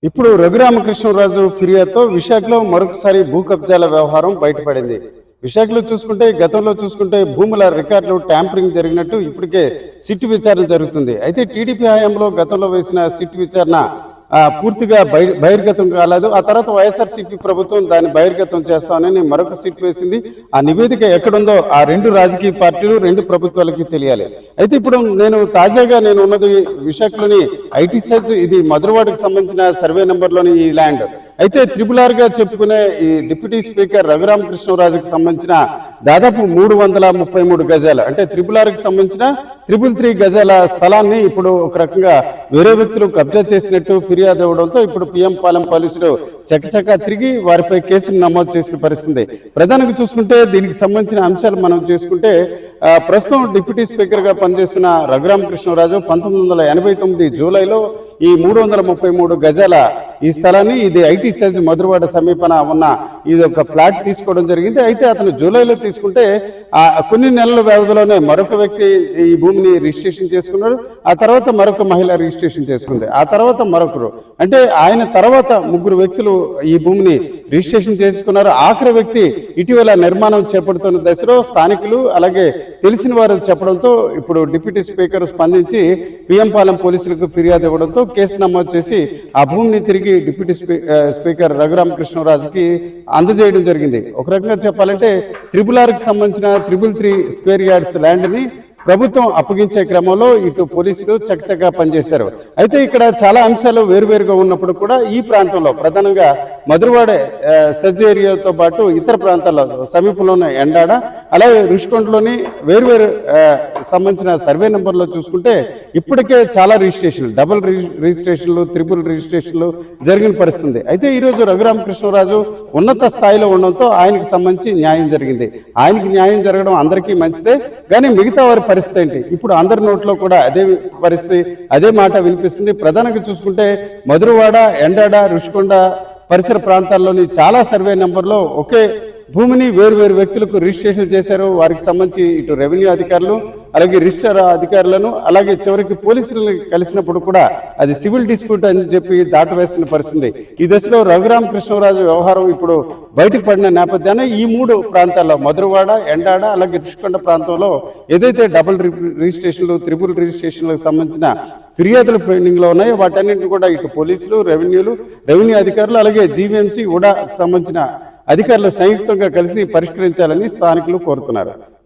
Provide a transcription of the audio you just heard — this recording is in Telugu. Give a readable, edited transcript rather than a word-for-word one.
ఇప్పుడు రఘురామకృష్ణరాజు ఫిర్యాదుతో విశాఖలో మరొకసారి భూ కబ్జాల వ్యవహారం బయటపడింది. విశాఖలో గతంలో చూసుకుంటే భూముల రికార్డులు ట్యాంపరింగ్ జరిగినట్టు ఇప్పటికే సిట్ విచారణ జరుగుతుంది. అయితే టీడీపీ హయాంలో గతంలో వేసిన సిట్ విచారణ పూర్తిగా బహిర్గతం కాలేదు. ఆ తర్వాత వైఎస్ఆర్సీపీ ప్రభుత్వం దాన్ని బహిర్గతం చేస్తామని మరొక సిట్ వేసింది. ఆ నివేదిక ఎక్కడుందో ఆ రెండు రాజకీయ పార్టీలు రెండు ప్రభుత్వాలకి తెలియాలి. అయితే ఇప్పుడు తాజాగా ఉన్నది విశాఖలోని ఐటీ సెజ్. ఇది మధురవాడకు సంబంధించిన సర్వే నెంబర్లోని ఈ ల్యాండ్. అయితే త్రిపుల్ గా చెప్పుకునే ఈ డిప్యూటీ స్పీకర్ రఘురామకృష్ణరాజుకు సంబంధించిన దాదాపు 333 గజాలు, అంటే త్రిపుల్ సంబంధించిన 333 గజాల స్థలాన్ని ఇప్పుడు ఒక రకంగా వేరే వ్యక్తులు కబ్జా చేసినట్టు ఫిర్యాదు ఇవ్వడంతో ఇప్పుడు పిఎం పాలెం పోలీసులు చకచకా తిరిగి వారిపై కేసులు నమోదు చేసిన పరిస్థితి. ప్రధానంగా చూసుకుంటే దీనికి సంబంధించిన అంశాలు మనం చేసుకుంటే ప్రస్తుతం డిప్యూటీ స్పీకర్ గా పనిచేస్తున్న రఘురామకృష్ణరాజు 1989 జూలైలో ఈ 333 గజాల ఈ స్థలాన్ని, ఇది ఐటీ సెజ్ మధురవాడ సమీపన ఉన్న ఇది ఒక ఫ్లాట్ తీసుకోవడం జరిగింది. అయితే అతను జూలైలో తీసుకుంటే కొన్ని నెలల వ్యవధిలోనే మరొక వ్యక్తి ఈ భూమిని రిజిస్ట్రేషన్ చేసుకున్నారు. ఆ తర్వాత మరొక మహిళ రిజిస్ట్రేషన్ చేసుకుంది. ఆ తర్వాత మరొకరు, అంటే ఆయన తర్వాత 3 వ్యక్తులు ఈ భూమిని రిజిస్ట్రేషన్ చేసుకున్నారు. ఆఖరి వ్యక్తి ఇటీవల నిర్మాణం చేపడుతున్న దశలో స్థానికులు అలాగే తెలిసిన వారు చెప్పడంతో ఇప్పుడు డిప్యూటీ స్పీకర్ స్పందించి పిఎం పాలెం పోలీసులకు ఫిర్యాదు ఇవ్వడంతో కేసు నమోదు చేసి ఆ భూమిని తిరిగి డిప్యూటీ స్పీకర్ రఘురామకృష్ణరాజుకి అందజేయడం జరిగింది. ఒక రకంగా చెప్పాలంటే త్రిపుల్ కి సంబంధించిన 333 స్క్వేర్ యార్డ్స్ ల్యాండ్ ని ప్రభుత్వం అప్పగించే క్రమంలో ఇటు పోలీసులు చకచకా పనిచేశారు. అయితే ఇక్కడ చాలా అంశాలు వేరువేరుగా ఉన్నప్పుడు కూడా ఈ ప్రాంతంలో ప్రధానంగా మధురవాడ సెజ్ ఏరియాతో పాటు ఇతర ప్రాంతాల్లో సమీపంలోని ఎండాడ అలాగే రుషికొండలోని వేరువేరు సంబంధించిన సర్వే నెంబర్లో చూసుకుంటే ఇప్పటికే చాలా రిజిస్ట్రేషన్లు, డబుల్ రిజిస్ట్రేషన్లు, త్రిపుల్ రిజిస్ట్రేషన్లు జరిగిన పరిస్థితి. అయితే ఈరోజు రఘురామకృష్ణరాజు ఉన్నత స్థాయిలో ఉండడంతో ఆయనకు సంబంధించి న్యాయం జరిగింది. ఆయనకి న్యాయం జరగడం అందరికీ మంచిదే, కానీ మిగతా వారి పరిస్థితి ఏంటి? ఇప్పుడు అందరి నోట్లో కూడా అదే పరిస్థితి, అదే మాట వినిపిస్తుంది. ప్రధానంగా చూసుకుంటే మధురవాడ, ఎండాడ, రుషికొండ పరిసర ప్రాంతాల్లోని చాలా సర్వే నెంబర్లో ఒకే భూమిని వేరు వ్యక్తులకు రిజిస్ట్రేషన్ చేశారు. వారికి సంబంధించి ఇటు రెవెన్యూ అధికారులు అలాగే రిజిస్టర్ అధికారులను అలాగే చివరికి పోలీసులను కలిసినప్పుడు కూడా అది సివిల్ డిస్ప్యూట్ అని చెప్పి దాటవేస్తున్న పరిస్థితి. ఈ దశలో రఘురామకృష్ణరాజు వ్యవహారం ఇప్పుడు బయటకు పడిన నేపథ్యాన్ని ఈ 3 ప్రాంతాల్లో మధురవాడ, ఎండాడ అలాగే రుషికొండ ప్రాంతంలో ఏదైతే డబుల్ రిజిస్ట్రేషన్లు, త్రిపుల్ రిజిస్ట్రేషన్లకు సంబంధించిన ఫిర్యాదులు పెండింగ్ లో ఉన్నాయో వాటన్నింటినీ కూడా ఇటు పోలీసులు, రెవెన్యూ అధికారులు అలాగే జీవీఎంసీ, ఉడాకు సంబంధించిన అధికారులు సంయుక్తంగా కలిసి పరిష్కరించాలని స్థానికులు కోరుతున్నారు.